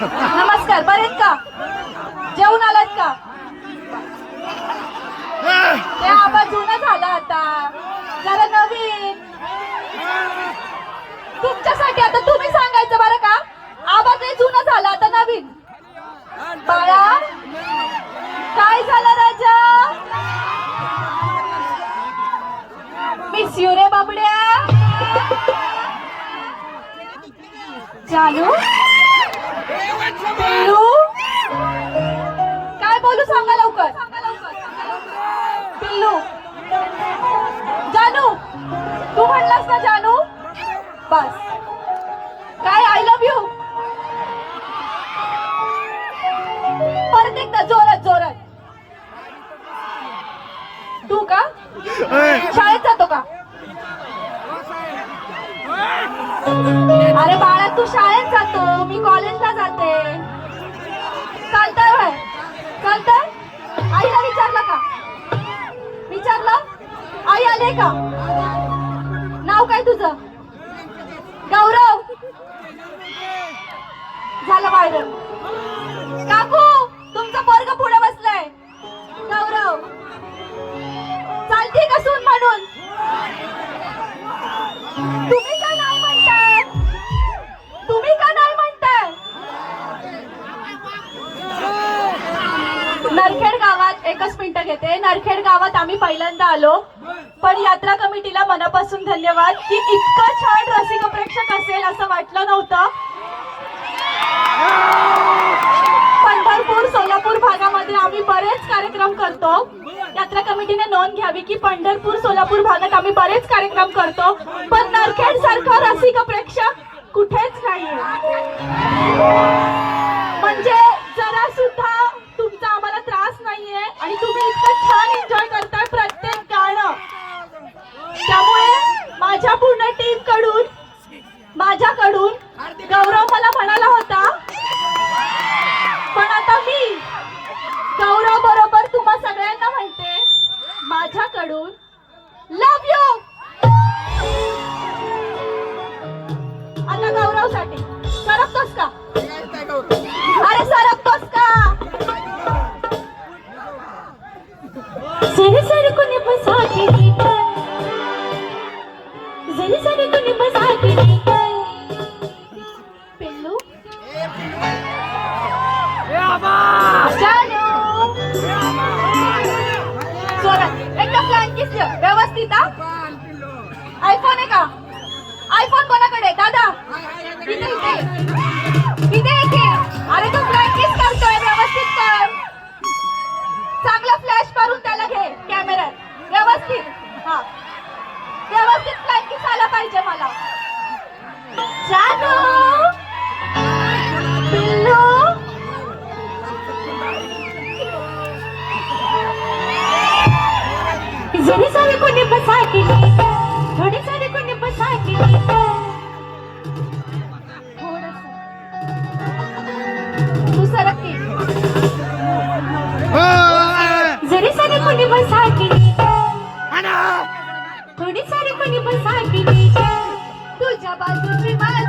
नमस्कार, बरेत का? जेवून आलात का? ते आवाज जुना झाला आता, जरा नवीन. तुमच्यासाठी आता तुम्ही सांगायचं बरं का? आवाज हे जुना झाला, आता नवीन. बाळा, काय झालं राजा? मिस यू रे बाबड्या. जानू, पिल्लू, काय बोलू सांगा लवकर. पिल्लू, जानू, तू म्हणलास ना जानू? बस. काय आय लव्ह यू? परत एकदा जोरात जोरात. तू का शाळेत जातो का? अरे बाळा, तू शाळेत जातो, मी कॉलेजला जाते. चालतंय होय? चालतंय. आईला विचारलं का? विचारलं? आई आले का? नाव काय तुझं? गौरव. झालं व्हायरल. काकू, तुमचं पोरग पुढे बसलंय. गौरव, चालते का सून म्हणून? तुम्ही का नाही म्हणताय? तुम्ही का नाही म्हणताय? नरखेड गावात, एकच मिनिट घेते. नरखेड गावात आम्ही पहिल्यांदा आलो, पण यात्रा कमिटीला मनापासून धन्यवाद की इतकं छान रसिक प्रेक्षक असेल असं वाटलं नव्हतं. पंढरपूर, सोलापूर भागामध्ये आम्ही बरेच कार्यक्रम करतो. यात्रा कमिटीने नोंद घ्यावी की पंढरपूर, सोलापूर भागात आम्ही बरेच कार्यक्रम करतो, पण नरखेड सारखा रसिक प्रेक्षक कुठेच नाहीये. म्हणजे जरा सुद्धा तुमचा आम्हाला त्रास नाहीये आणि तुम्ही इतकं छान एन्जॉय करताय प्रत्येक गाणं. त्यामुळे माझ्या पूर्ण टीम कडून, माझ्याकडून गौरव मला म्हणाला होता, पण आता मी गौरव बरोबर तुम्हा सगळ्यांना म्हणते, माझ्याकडून लव्ह यू. आता गौरवसाठी सरकतोस का? अरे सरकतोस का? जरी सरकून बसा केली काय, जरी सरकून बसा केली काय. पिल्लू, जानू, जोरात एकदा प्लॅन किस व्यवस्थित. आयफोन आहे का? आयफोन कोणाकडे? दादा, इथे इथे इथे इथे. अरे तू प्लॅन किस करतोय, व्यवस्थित कर. चांगला फ्लॅश करून त्याला घे कॅमेऱ्यात, व्यवस्थित. हा, व्यवस्थित प्लॅन किस आला पाहिजे मला. जानू, पिल्लू, जरी सरकून बसा केली काय, थोडी सरकून बसा केली काय. तू सरक की. जरी सरकून बसा केली काय, थोडी सरकून बसा केली काय. तुझ्या बाजूने माझ्या